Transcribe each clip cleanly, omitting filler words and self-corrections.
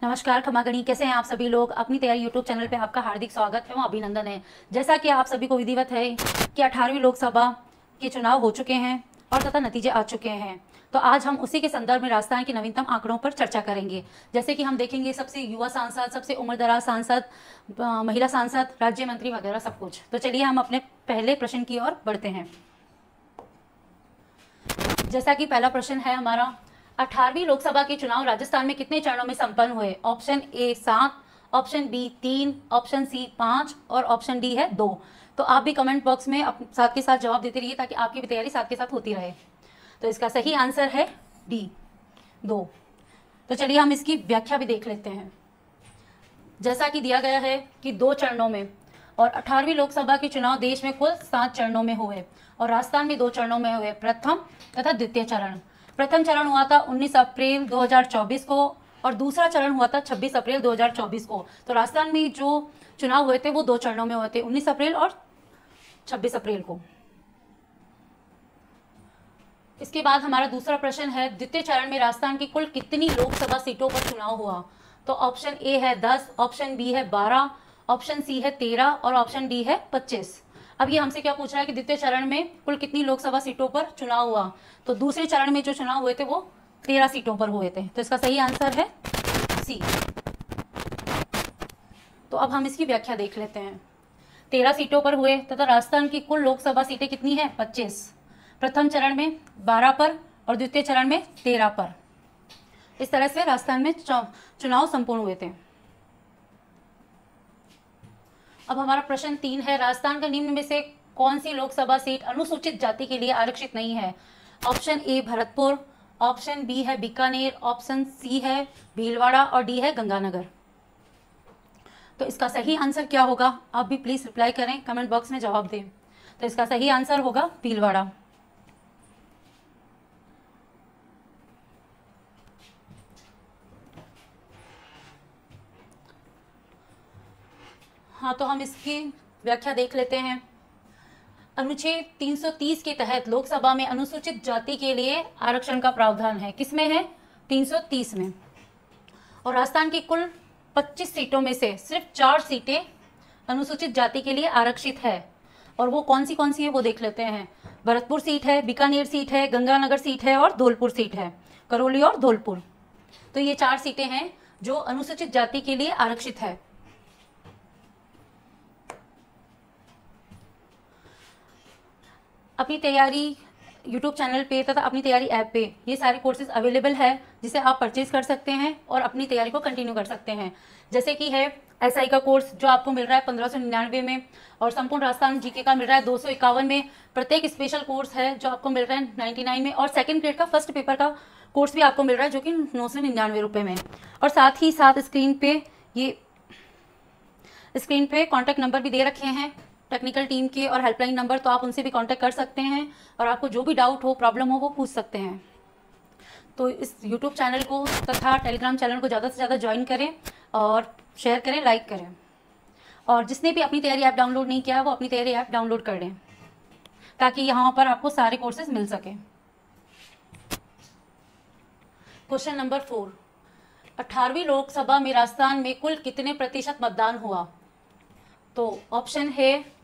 नमस्कार खमागणी, कैसे हैं आप सभी लोग। अपनी तैयारी यूट्यूब चैनल पे आपका हार्दिक स्वागत एवं अभिनंदन है। जैसा कि आप सभी को विधिवत है कि 18वीं लोकसभा के चुनाव हो चुके हैं और तथा नतीजे आ चुके हैं, तो आज हम उसी के संदर्भ में राजस्थान के नवीनतम आंकड़ों पर चर्चा करेंगे। जैसे कि हम देखेंगे सबसे युवा सांसद, सबसे उम्रदराज सांसद, महिला सांसद, राज्य मंत्री वगैरह सब कुछ। तो चलिए हम अपने पहले प्रश्न की ओर बढ़ते हैं। जैसा कि पहला प्रश्न है हमारा, 18वीं लोकसभा के चुनाव राजस्थान में कितने चरणों में संपन्न हुए। Option A 7, option B 3, option C 5 और ऑप्शन डी है 2। तो आप भी कमेंट बॉक्स में साथ के साथ जवाब देते रहिए ताकि आपकी भी तैयारी साथ के साथ होती रहे। तो इसका सही आंसर है डी 2। तो चलिए हम इसकी व्याख्या भी देख लेते हैं। जैसा कि दिया गया है कि 2 चरणों में, और 18वीं लोकसभा के चुनाव देश में कुल 7 चरणों में हुए और राजस्थान में 2 चरणों में हुए, प्रथम तथा द्वितीय चरण। प्रथम चरण हुआ था 19 अप्रैल 2024 को और दूसरा चरण हुआ था 26 अप्रैल 2024 को। तो राजस्थान में जो चुनाव हुए थे वो 2 चरणों में हुए थे, 19 अप्रैल और 26 अप्रैल को। इसके बाद हमारा दूसरा प्रश्न है, द्वितीय चरण में राजस्थान की कुल कितनी लोकसभा सीटों पर चुनाव हुआ। तो ऑप्शन ए है 10, ऑप्शन बी है 12, ऑप्शन सी है 13 और ऑप्शन डी है 25। अब ये हमसे क्या पूछ रहा है कि द्वितीय चरण में कुल कितनी लोकसभा सीटों पर चुनाव हुआ। तो दूसरे चरण में जो चुनाव हुए थे वो 13 सीटों पर हुए थे। तो इसका सही आंसर है सी। तो अब हम इसकी व्याख्या देख लेते हैं। 13 सीटों पर हुए तथा राजस्थान की कुल लोकसभा सीटें कितनी है 25। प्रथम चरण में 12 पर और द्वितीय चरण में 13 पर। इस तरह से राजस्थान में चुनाव संपूर्ण हुए थे। अब हमारा प्रश्न 3 है, राजस्थान का निम्न में से कौन सी लोकसभा सीट अनुसूचित जाति के लिए आरक्षित नहीं है। Option A Bharatpur, option B है बीकानेर, ऑप्शन सी है भीलवाड़ा और डी है गंगानगर। तो इसका सही आंसर क्या होगा, आप भी प्लीज रिप्लाई करें, कमेंट बॉक्स में जवाब दें। तो इसका सही आंसर होगा भीलवाड़ा। हाँ, तो हम इसकी व्याख्या देख लेते हैं। अनुच्छेद 330 के तहत लोकसभा में अनुसूचित जाति के लिए आरक्षण का प्रावधान है। किसमें है 330 में। और राजस्थान की कुल 25 सीटों में से सिर्फ 4 सीटें अनुसूचित जाति के लिए आरक्षित है। और वो कौन सी है वो देख लेते हैं। भरतपुर सीट है, बीकानेर सीट है, गंगानगर सीट है और धौलपुर सीट है, करौली और धौलपुर। तो ये 4 सीटें हैं जो अनुसूचित जाति के लिए आरक्षित है। अपनी तैयारी यूट्यूब चैनल पे तथा अपनी तैयारी ऐप पे ये सारे कोर्सेज अवेलेबल है जिसे आप परचेज कर सकते हैं और अपनी तैयारी को कंटिन्यू कर सकते हैं। जैसे कि है एसआई का कोर्स जो आपको मिल रहा है 1599 में, और संपूर्ण राजस्थान जीके का मिल रहा है 251 में। प्रत्येक स्पेशल कोर्स है जो आपको मिल रहा है 99 में, और सेकंड ग्रेड का फर्स्ट पेपर का कोर्स भी आपको मिल रहा है जो कि 999 रुपये में। और साथ ही साथ स्क्रीन पे कॉन्टैक्ट नंबर भी दे रखे हैं टेक्निकल टीम के और हेल्पलाइन नंबर, तो आप उनसे भी कांटेक्ट कर सकते हैं और आपको जो भी डाउट हो, प्रॉब्लम हो, वो पूछ सकते हैं। तो इस यूट्यूब चैनल को तथा टेलीग्राम चैनल को ज़्यादा से ज़्यादा ज्वाइन करें और शेयर करें, लाइक करें। और जिसने भी अपनी तैयारी ऐप डाउनलोड नहीं किया है वो अपनी तैयारी ऐप डाउनलोड कर लें ताकि यहाँ पर आपको सारे कोर्सेज मिल सकें। क्वेश्चन नंबर 4, 18वीं लोकसभा में राजस्थान में कुल कितने प्रतिशत मतदान हुआ। तो ऑप्शन है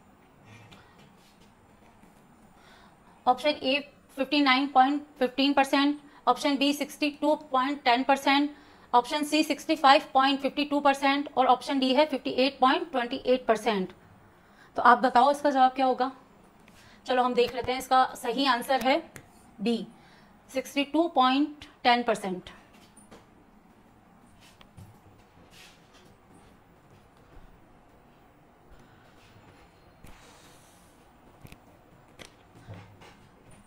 option A 59.15%, option B 62.10%, option C 65.52% और ऑप्शन डी है 58.28%। तो आप बताओ इसका जवाब क्या होगा। चलो हम देख लेते हैं। इसका सही आंसर है डी 62.10%।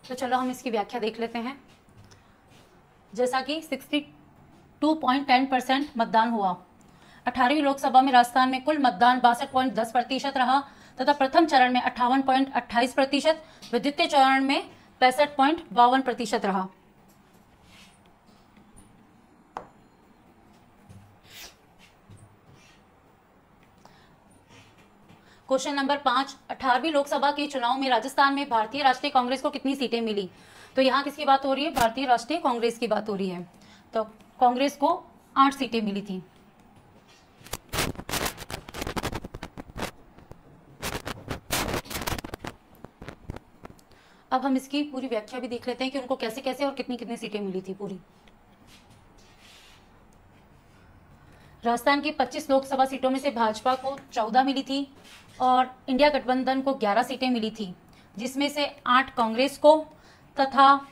तो चलो हम इसकी व्याख्या देख लेते हैं। जैसा कि 62.10% मतदान हुआ। 18वीं लोकसभा में राजस्थान में कुल मतदान 62.10% रहा तथा प्रथम चरण में 58.28% व द्वितीय चरण में 65.52% रहा। क्वेश्चन नंबर 5, 18वीं लोकसभा के चुनाव में राजस्थान में भारतीय राष्ट्रीय कांग्रेस को कितनी सीटें मिली। तो यहाँ किसकी बात हो रही है, भारतीय राष्ट्रीय कांग्रेस की बात हो रही है। तो कांग्रेस को 8 सीटें मिली थी। अब हम इसकी पूरी व्याख्या भी देख लेते हैं कि उनको कैसे कैसे और कितनी कितनी सीटें मिली थी पूरी। राजस्थान की 25 लोकसभा सीटों में से भाजपा को 14 मिली थी और इंडिया गठबंधन को 11 सीटें मिली थी, जिसमें से 8 कांग्रेस को तथा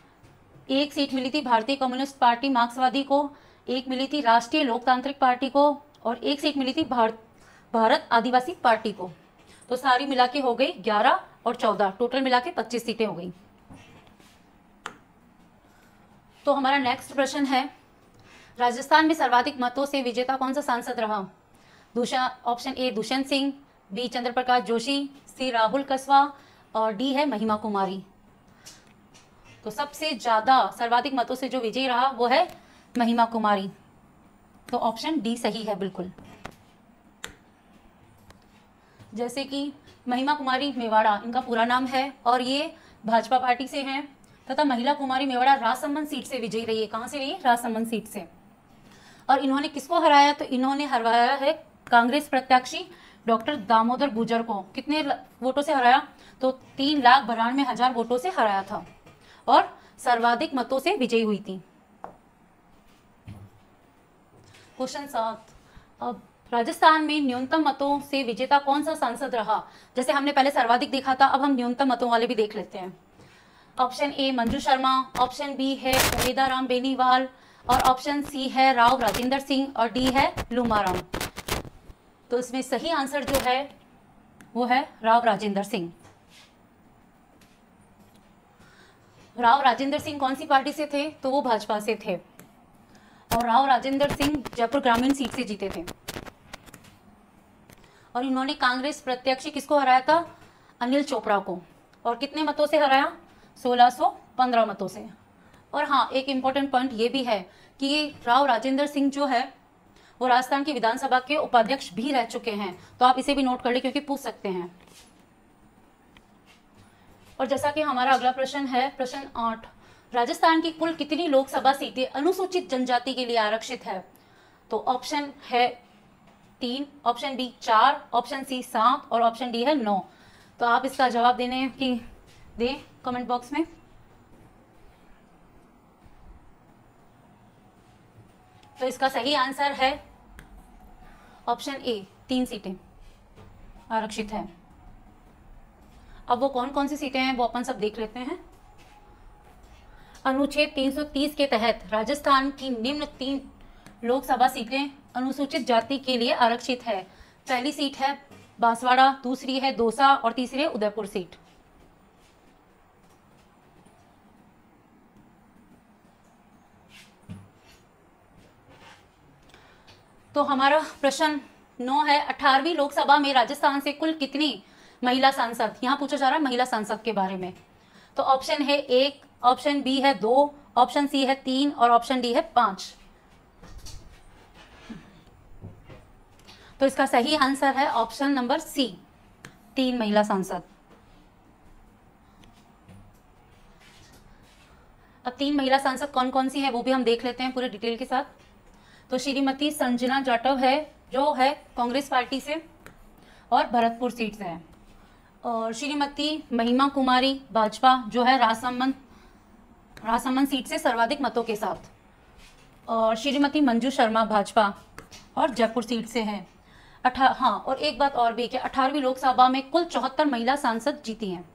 1 सीट मिली थी भारतीय कम्युनिस्ट पार्टी मार्क्सवादी को, 1 मिली थी राष्ट्रीय लोकतांत्रिक पार्टी को और 1 सीट मिली थी भारत आदिवासी पार्टी को। तो सारी मिला के हो गई 11 और 14, टोटल मिला के 25 सीटें हो गई। तो हमारा नेक्स्ट प्रश्न है, राजस्थान में सर्वाधिक मतों से विजेता कौन सा सांसद रहा? Option A Dushyant Singh, B Chandra Prakash Joshi, C Rahul Kaswan और डी है महिमा कुमारी। तो सबसे ज्यादा सर्वाधिक मतों से जो विजयी रहा वो है महिमा कुमारी। तो ऑप्शन डी सही है बिल्कुल। जैसे कि महिमा कुमारी मेवाड़ा इनका पूरा नाम है और ये भाजपा पार्टी से हैं तथा महिला कुमारी मेवाड़ा राजसमंद सीट से विजयी रही है। कहां से रही है? राजसमंद सीट से। और इन्होंने किसको हराया? तो इन्होंने हराया है कांग्रेस प्रत्याशी डॉक्टर दामोदर गुजर को। कितने वोटों से हराया? तो 3,92,000 वोटों से हराया था और सर्वाधिक मतों से विजयी हुई थी। क्वेश्चन 7, अब राजस्थान में न्यूनतम मतों से विजेता कौन सा सांसद रहा? जैसे हमने पहले सर्वाधिक देखा था, अब हम न्यूनतम मतों वाले भी देख लेते हैं। Option A Manju Sharma, option B है उमेदा राम बेनीवाल और ऑप्शन सी है राव राजेंद्र सिंह और डी है लूमाराम। तो इसमें सही आंसर जो है वो है राव राजेंद्र सिंह। राव राजेंद्र सिंह कौन सी पार्टी से थे? तो वो भाजपा से थे और राव राजेंद्र सिंह जयपुर ग्रामीण सीट से जीते थे और इन्होंने कांग्रेस प्रत्याशी किसको हराया था? अनिल चोपड़ा को। और कितने मतों से हराया? 1615 मतों से। और हाँ, एक इम्पोर्टेंट पॉइंट ये भी है कि राव राजेंद्र सिंह जो है वो राजस्थान की विधानसभा के उपाध्यक्ष भी रह चुके हैं। तो आप इसे भी नोट कर ले क्योंकि पूछ सकते हैं। और जैसा कि हमारा अगला प्रश्न है, प्रश्न 8, राजस्थान की कुल कितनी लोकसभा सीटें अनुसूचित जनजाति के लिए आरक्षित है? तो ऑप्शन है 3, ऑप्शन बी 4, ऑप्शन सी 7 और ऑप्शन डी है 9। तो आप इसका जवाब देने की दें कमेंट बॉक्स में। तो इसका सही आंसर है ऑप्शन ए, 3 सीटें आरक्षित है। अब वो कौन कौन सी सीटें हैं वो अपन सब देख लेते हैं। अनुच्छेद 330 के तहत राजस्थान की निम्न 3 लोकसभा सीटें अनुसूचित जाति के लिए आरक्षित है। पहली सीट है बांसवाड़ा, दूसरी है दौसा और तीसरी है उदयपुर सीट। तो हमारा प्रश्न 9 है, 18वीं लोकसभा में राजस्थान से कुल कितनी महिला सांसद? यहाँ पूछा जा रहा है महिला सांसद के बारे में। तो ऑप्शन है 1, ऑप्शन बी है 2, ऑप्शन सी है 3 और ऑप्शन डी है 5। तो इसका सही आंसर है ऑप्शन नंबर सी, 3 महिला सांसद। अब 3 महिला सांसद कौन कौन सी है वो भी हम देख लेते हैं पूरे डिटेल के साथ। तो श्रीमती संजना जाटव है जो है कांग्रेस पार्टी से और भरतपुर सीट से है, और श्रीमती महिमा कुमारी भाजपा जो है राजसमंद सीट से सर्वाधिक मतों के साथ, और श्रीमती मंजू शर्मा भाजपा और जयपुर सीट से है। हाँ, और एक बात और भी कि 18वीं लोकसभा में कुल 74 महिला सांसद जीती हैं।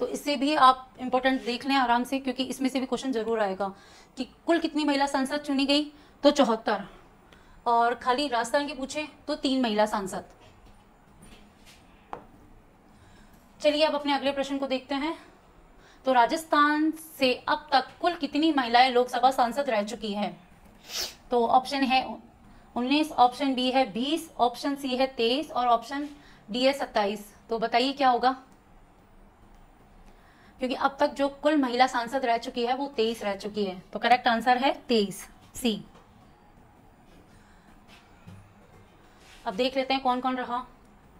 तो इससे भी आप इम्पोर्टेंट देख लें आराम से, क्योंकि इसमें से भी क्वेश्चन जरूर आएगा कि कुल कितनी महिला सांसद चुनी गई? तो 74, और खाली राजस्थान की पूछे तो 3 महिला सांसद। चलिए अब अपने अगले प्रश्न को देखते हैं। तो राजस्थान से अब तक कुल कितनी महिलाएं लोकसभा सांसद रह चुकी हैं? तो ऑप्शन है 19, ऑप्शन बी है 20, ऑप्शन सी है 23 और ऑप्शन डी है 27। तो बताइए क्या होगा, क्योंकि अब तक जो कुल महिला सांसद रह चुकी है वो 23 रह चुकी है। तो करेक्ट आंसर है 23, सी। अब देख लेते हैं कौन कौन रहा।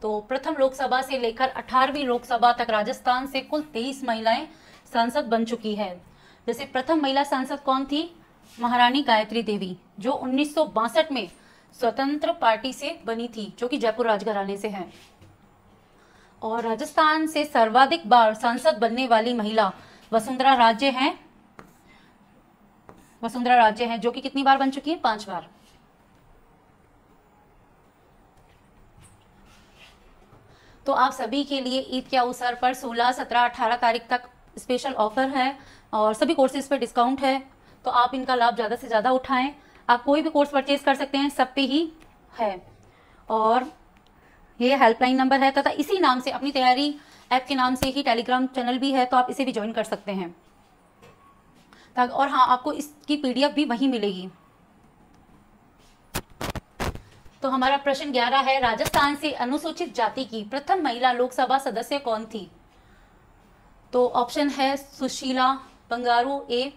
तो प्रथम लोकसभा से लेकर 18वीं लोकसभा तक राजस्थान से कुल 23 महिलाएं सांसद बन चुकी है। जैसे प्रथम महिला सांसद कौन थी? महारानी गायत्री देवी, जो 1962 में स्वतंत्र पार्टी से बनी थी, जो कि जयपुर राजघराने से है। और राजस्थान से सर्वाधिक बार सांसद बनने वाली महिला वसुंधरा राजे हैं। वसुंधरा राजे हैं जो कि कितनी बार बन चुकी है? 5 बार। तो आप सभी के लिए ईद के अवसर पर 16, 17, 18 तारीख तक स्पेशल ऑफर है और सभी कोर्सेज पर डिस्काउंट है, तो आप इनका लाभ ज़्यादा से ज़्यादा उठाएं। आप कोई भी कोर्स परचेज कर सकते हैं, सब पे ही है। और ये हेल्पलाइन नंबर है तथा इसी नाम से अपनी तैयारी ऐप के नाम से ही टेलीग्राम चैनल भी है, तो आप इसे भी ज्वाइन कर सकते हैं। और हाँ, आपको इसकी PDF भी वहीं मिलेगी। तो हमारा प्रश्न 11 है, राजस्थान से अनुसूचित जाति की प्रथम महिला लोकसभा सदस्य कौन थी? तो ऑप्शन है सुशीला बंगारू ए,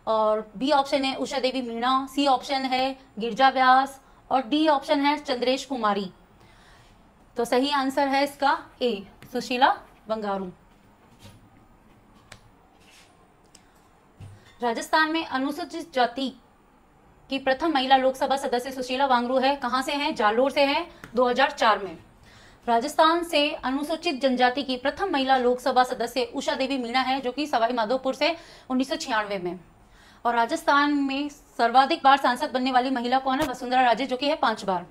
और बी ऑप्शन है उषा देवी मीणा, सी ऑप्शन है गिरिजा व्यास और डी ऑप्शन है चंद्रेश कुमारी। तो सही आंसर है इसका ए, सुशीला बंगारू। राजस्थान में अनुसूचित जाति की प्रथम महिला लोकसभा सदस्य सुशीला वांगरू है। कहां से हैं? जालोर से हैं 2004 में। राजस्थान से अनुसूचित जनजाति की प्रथम महिला लोकसभा सदस्य उषा देवी मीणा है जो कि सवाई माधोपुर से 1996 में। और राजस्थान में सर्वाधिक बार सांसद बनने वाली महिला कौन है? वसुंधरा राजे जो कि है 5 बार।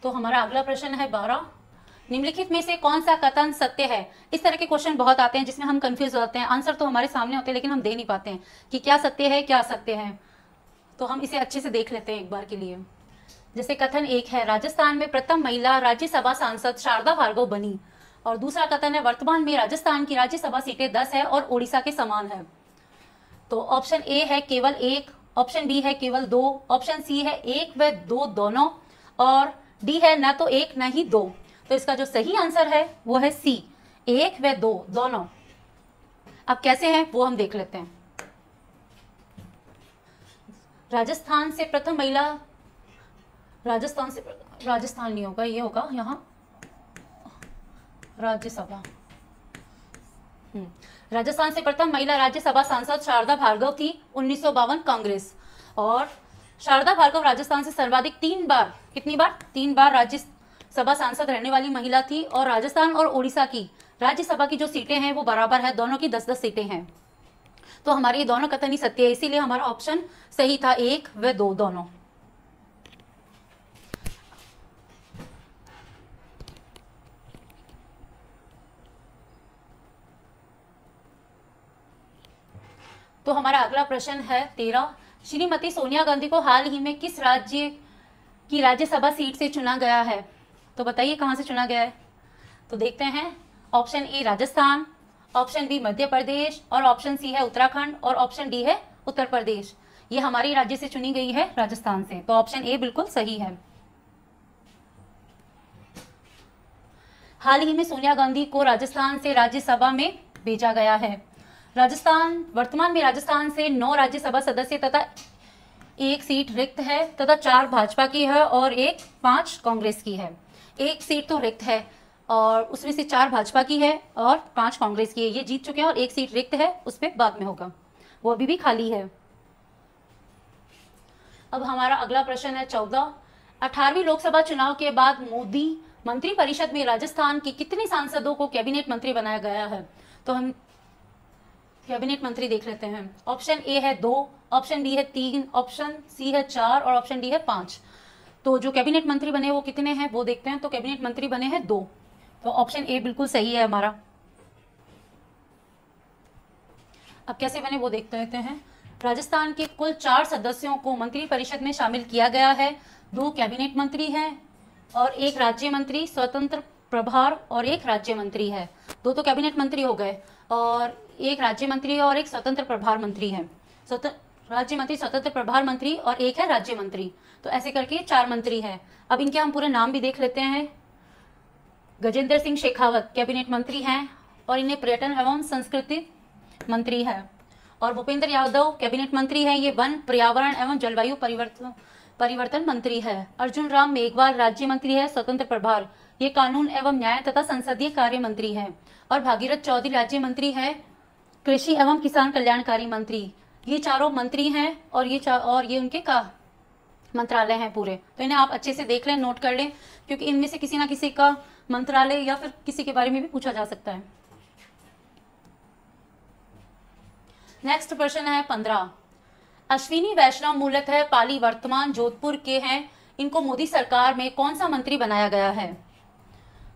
तो हमारा अगला प्रश्न है 12, निम्नलिखित में से कौन सा कथन सत्य है? इस तरह के क्वेश्चन बहुत आते हैं जिसमें हम कंफ्यूज होते हैं, आंसर तो हमारे सामने होते हैं लेकिन हम दे नहीं पाते हैं कि क्या सत्य है क्या असत्य है। तो हम इसे अच्छे से देख लेते हैं एक बार के लिए। जैसे कथन 1 है, राजस्थान में प्रथम महिला राज्यसभा सांसद शारदा भार्गव बनी। और दूसरा कथन है, वर्तमान में राजस्थान की राज्यसभा सीटें 10 है और ओडिशा के समान है। तो ऑप्शन ए है केवल 1, ऑप्शन बी है केवल 2, ऑप्शन सी है 1 व 2 दोनों, और डी है न तो 1 न ही 2। तो इसका जो सही आंसर है वो है सी, 1 व 2 दोनों। अब कैसे हैं वो हम देख लेते हैं। राजस्थान से प्रथम महिला, राजस्थान नहीं होगा, ये होगा यहाँ राज्यसभा। राजस्थान से प्रथम महिला राज्यसभा सांसद शारदा भार्गव थी 1952 कांग्रेस। और शारदा भार्गव राजस्थान से सर्वाधिक 3 बार, कितनी बार? 3 बार राज्यसभा सांसद रहने वाली महिला थी। और राजस्थान और उड़ीसा की राज्यसभा की जो सीटें हैं वो बराबर है, दोनों की 10-10 सीटें हैं। तो हमारे ये दोनों कथन ही सत्य है, इसीलिए हमारा ऑप्शन सही था, 1 व 2 दोनों। तो हमारा अगला प्रश्न है 13, श्रीमती सोनिया गांधी को हाल ही में किस राज्य की राज्यसभा सीट से चुना गया है? तो बताइए कहां से चुना गया है? तो देखते हैं, option A Rajasthan, option B Madhya Pradesh, और ऑप्शन सी है उत्तराखंड, और ऑप्शन डी है उत्तर प्रदेश। ये हमारी राज्य से चुनी गई है राजस्थान से, तो ऑप्शन ए बिल्कुल सही है। हाल ही में सोनिया गांधी को राजस्थान से राज्यसभा में भेजा गया है। वर्तमान में राजस्थान से 9 राज्यसभा सदस्य तथा 1 सीट रिक्त है तथा 4 भाजपा की है और 5 कांग्रेस की है। 1 सीट तो रिक्त है और उसमें से 4 भाजपा की है और 5 कांग्रेस की है। ये जीत चुके हैं और 1 सीट रिक्त है, उस पर बाद में होगा, वो अभी भी खाली है। अब हमारा अगला प्रश्न है 14, 18वीं लोकसभा चुनाव के बाद मोदी मंत्रिपरिषद में राजस्थान के कितने सांसदों को कैबिनेट मंत्री बनाया गया है? तो हम कैबिनेट मंत्री देख लेते हैं। ऑप्शन ए है 2, ऑप्शन बी है 3, ऑप्शन सी है 4 और ऑप्शन डी है 5। तो जो कैबिनेट मंत्री बने वो कितने हैं वो देखते हैं। तो कैबिनेट मंत्री बने हैं 2, तो ऑप्शन ए बिल्कुल सही है हमारा। अब कैसे बने वो देखते रहते हैं। राजस्थान के कुल 4 सदस्यों को मंत्रिपरिषद में शामिल किया गया है। 2 कैबिनेट मंत्री हैं और 1 राज्य मंत्री स्वतंत्र प्रभार और 1 राज्य मंत्री है। 2 तो कैबिनेट मंत्री हो गए और 1 राज्य मंत्री और 1 स्वतंत्र प्रभार मंत्री है। राज्य मंत्री, स्वतंत्र प्रभार मंत्री और 1 है राज्य मंत्री। तो ऐसे करके 4 मंत्री हैं। अब इनके हम पूरे नाम भी देख लेते हैं। गजेंद्र सिंह शेखावत कैबिनेट मंत्री हैं और इन्हें पर्यटन एवं संस्कृति मंत्री है। और भूपेंद्र यादव कैबिनेट मंत्री है, ये वन, पर्यावरण एवं जलवायु परिवर्तन मंत्री है। अर्जुन राम मेघवाल राज्य मंत्री है, स्वतंत्र प्रभार, ये कानून एवं न्याय तथा संसदीय कार्य मंत्री है। और भागीरथ चौधरी राज्य मंत्री है, कृषि एवं किसान कल्याणकारी मंत्री। ये चारों मंत्री हैं और ये उनके मंत्रालय हैं पूरे, तो इन्हें आप अच्छे से देख लें, नोट कर लें, क्योंकि इनमें से किसी ना किसी का मंत्रालय या फिर किसी के बारे में भी पूछा जा सकता है। नेक्स्ट प्रश्न है 15। अश्विनी वैष्णव मूलतः पाली वर्तमान जोधपुर के हैं, इनको मोदी सरकार में कौन सा मंत्री बनाया गया है?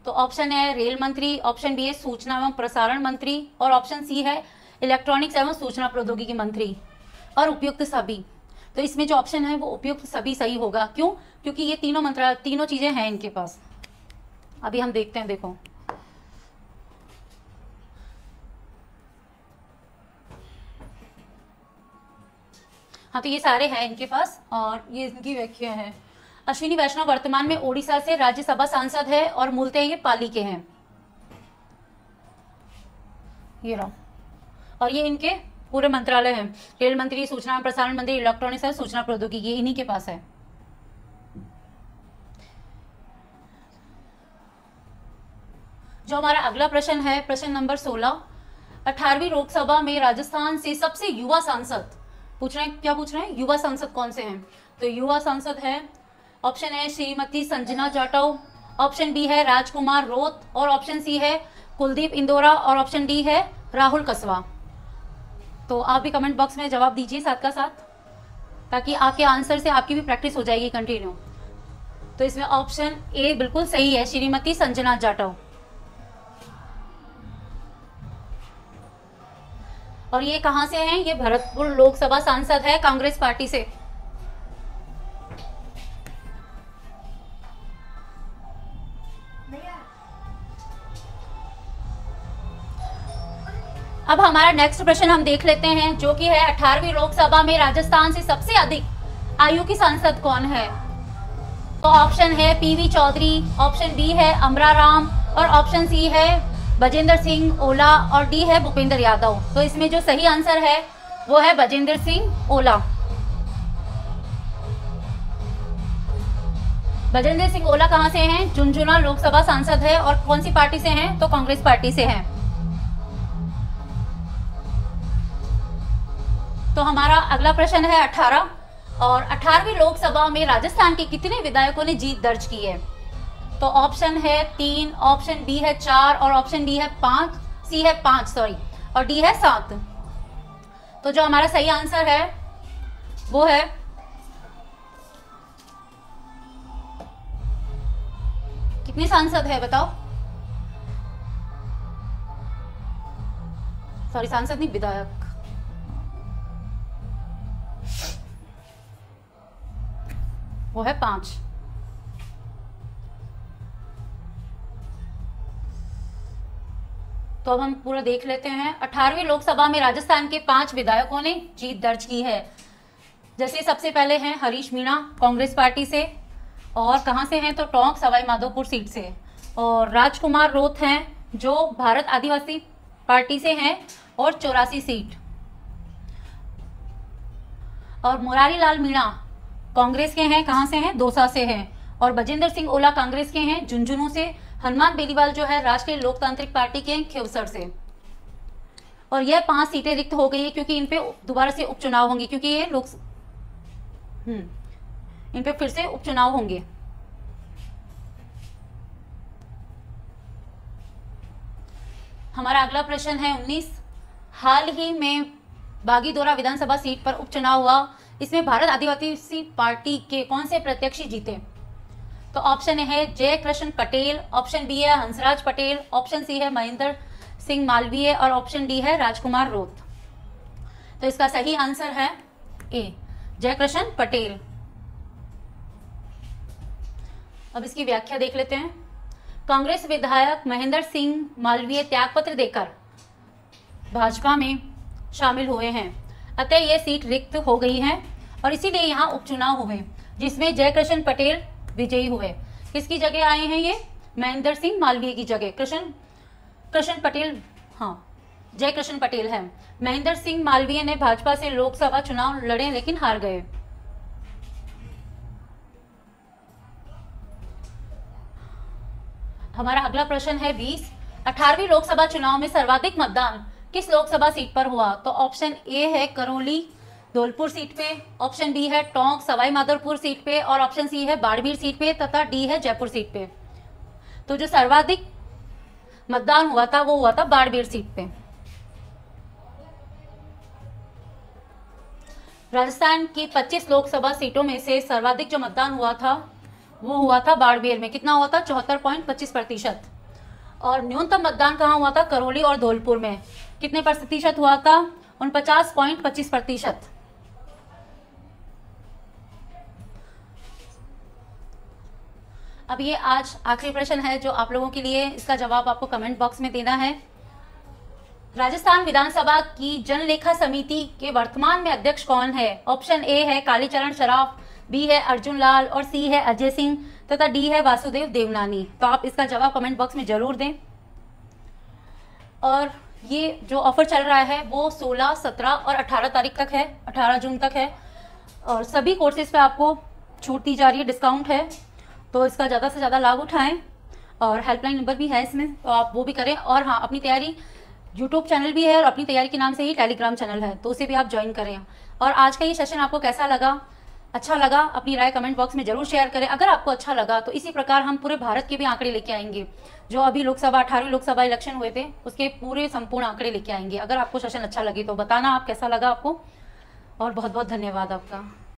तो ऑप्शन है रेल मंत्री, ऑप्शन बी है सूचना एवं प्रसारण मंत्री, और ऑप्शन सी है इलेक्ट्रॉनिक्स एवं सूचना प्रौद्योगिकी मंत्री, और उपयुक्त सभी। तो इसमें जो ऑप्शन है वो उपयुक्त सभी सही होगा। क्यों? क्योंकि ये तीनों चीजें हैं इनके पास। अभी हम देखते हैं, देखो हाँ, तो ये सारे हैं इनके पास और ये इनकी व्याख्या है। अश्विनी वैष्णव वर्तमान में ओडिशा से राज्यसभा सांसद है और मूलतः ये पाली के हैं, ये रहा। और ये इनके पूरे मंत्रालय हैं, रेल मंत्री, सूचना एवं प्रसारण मंत्री, इलेक्ट्रॉनिक्स और सूचना प्रौद्योगिकी, ये इन्हीं के पास है। जो हमारा अगला प्रश्न है, प्रश्न नंबर 16। 18वीं लोकसभा में राजस्थान से सबसे युवा सांसद पूछ रहे हैं। क्या पूछ रहे हैं? युवा सांसद कौन से हैं? तो युवा सांसद है, ऑप्शन है श्रीमती संजना जाटव, ऑप्शन बी है राजकुमार रोत, और ऑप्शन सी है कुलदीप इंदौरा, और ऑप्शन डी है राहुल कसवा। तो आप भी कमेंट बॉक्स में जवाब दीजिए साथ का साथ, ताकि आपके आंसर से आपकी भी प्रैक्टिस हो जाएगी कंटिन्यू। तो इसमें ऑप्शन ए बिल्कुल सही है, श्रीमती संजना जाटव। और ये कहां से हैं? ये भरतपुर लोकसभा सांसद है कांग्रेस पार्टी से। अब हमारा नेक्स्ट प्रश्न हम देख लेते हैं, जो कि है 18वीं लोकसभा में राजस्थान से सबसे अधिक आयु की सांसद कौन है? तो ऑप्शन है पीवी चौधरी, ऑप्शन बी है अमरा राम, और ऑप्शन सी है बजेंद्र सिंह ओला, और डी है भूपेंद्र यादव। तो इसमें जो सही आंसर है वो है बजेंद्र सिंह ओला। बजेंद्र सिंह ओला कहां से हैं? झुंझुनू लोकसभा सांसद है, और कौन सी पार्टी से हैं? तो कांग्रेस पार्टी से हैं। तो हमारा अगला प्रश्न है 18। और 18वीं लोकसभा में राजस्थान के कितने विधायकों ने जीत दर्ज की है? तो ऑप्शन है 3, ऑप्शन बी है 4, और ऑप्शन डी है 5, सी है 5 सॉरी, और डी है 7। तो जो हमारा सही आंसर है वो है कितने सांसद है बताओ? सॉरी, सांसद नहीं, विधायक। वो है 5। तो अब हम पूरा देख लेते हैं। 18वीं लोकसभा में राजस्थान के 5 विधायकों ने जीत दर्ज की है। जैसे सबसे पहले हैं हरीश मीणा कांग्रेस पार्टी से, और कहां से हैं? तो टोंक सवाई माधोपुर सीट से। और राजकुमार रोत हैं जो भारत आदिवासी पार्टी से हैं, और 84 सीट। और मुरारी लाल मीणा कांग्रेस के हैं, कहां से हैं? दौसा से हैं। और बजेंद्र सिंह ओला कांग्रेस के हैं झुंझुनू से। हनुमान बेनीवाल जो है राष्ट्रीय लोकतांत्रिक पार्टी के हैं खिवसर से। और यह 5 सीटें रिक्त हो गई है, क्योंकि इन पे दोबारा से उपचुनाव होंगे, क्योंकि ये इन पे फिर से उपचुनाव होंगे। हमारा अगला प्रश्न है 19। हाल ही में बागीदोरा विधानसभा सीट पर उपचुनाव हुआ, इसमें भारत आदिवासी पार्टी के कौन से प्रत्याशी जीते? तो ऑप्शन है जय कृष्ण पटेल, ऑप्शन बी है हंसराज पटेल, ऑप्शन सी है महेंद्र सिंह मालवीय, और ऑप्शन डी है राजकुमार रोत। तो इसका सही आंसर है ए, जय कृष्ण पटेल। अब इसकी व्याख्या देख लेते हैं। कांग्रेस विधायक महेंद्र सिंह मालवीय त्यागपत्र देकर भाजपा में शामिल हुए हैं, अतः यह सीट रिक्त हो गई है, और इसीलिए यहाँ उपचुनाव हुए, जिसमें जयकृष्ण पटेल विजयी हुए। किसकी जगह आए हैं ये? महेंद्र सिंह मालवीय की जगह कृष्ण पटेल, हाँ जयकृष्ण पटेल है। महेंद्र सिंह मालवीय ने भाजपा से लोकसभा चुनाव लड़े लेकिन हार गए। हमारा अगला प्रश्न है 20। 18वीं लोकसभा चुनाव में सर्वाधिक मतदान किस लोकसभा सीट पर हुआ? तो ऑप्शन ए है करौली धौलपुर सीट पे, ऑप्शन बी है टोंक सवाई माधोपुर सीट पे, और ऑप्शन सी है बाड़मेर सीट पे, तथा डी है जयपुर सीट पे। तो जो सर्वाधिक मतदान हुआ था वो हुआ था बाड़मेर सीट पे। राजस्थान की 25 लोकसभा सीटों में से सर्वाधिक जो मतदान हुआ था वो हुआ था बाड़मेर में। कितना हुआ था? 74.25%। और न्यूनतम मतदान कहाँ हुआ था? करौली और धौलपुर में। कितने प्रतिशत हुआ था? 49.25%। अब ये आज आखिरी प्रश्न है जो आप लोगों के लिए, इसका जवाब आपको कमेंट बॉक्स में देना है। राजस्थान विधानसभा की जनलेखा समिति के वर्तमान में अध्यक्ष कौन है? ऑप्शन ए है कालीचरण सराफ, बी है अर्जुन लाल, और सी है अजय सिंह, तथा डी है वासुदेव देवनानी। तो आप इसका जवाब कमेंट बॉक्स में जरूर दें। और ये जो ऑफर चल रहा है वो 16, 17 और 18 तारीख तक है, 18 जून तक है। और सभी कोर्सेज पे आपको छूट दी जा रही है, डिस्काउंट है, तो इसका ज़्यादा से ज़्यादा लाभ उठाएं। और हेल्पलाइन नंबर भी है इसमें, तो आप वो भी करें। और हाँ, अपनी तैयारी, यूट्यूब चैनल भी है और अपनी तैयारी के नाम से ही टेलीग्राम चैनल है, तो उसे भी आप ज्वाइन करें। और आज का ये सेशन आपको कैसा लगा? अच्छा लगा? अपनी राय कमेंट बॉक्स में जरूर शेयर करें। अगर आपको अच्छा लगा तो इसी प्रकार हम पूरे भारत के भी आंकड़े लेके आएंगे। जो अभी लोकसभा 18वीं लोकसभा इलेक्शन हुए थे उसके पूरे संपूर्ण आंकड़े लेके आएंगे। अगर आपको सेशन अच्छा लगे तो बताना आप कैसा लगा आपको। और बहुत बहुत धन्यवाद आपका।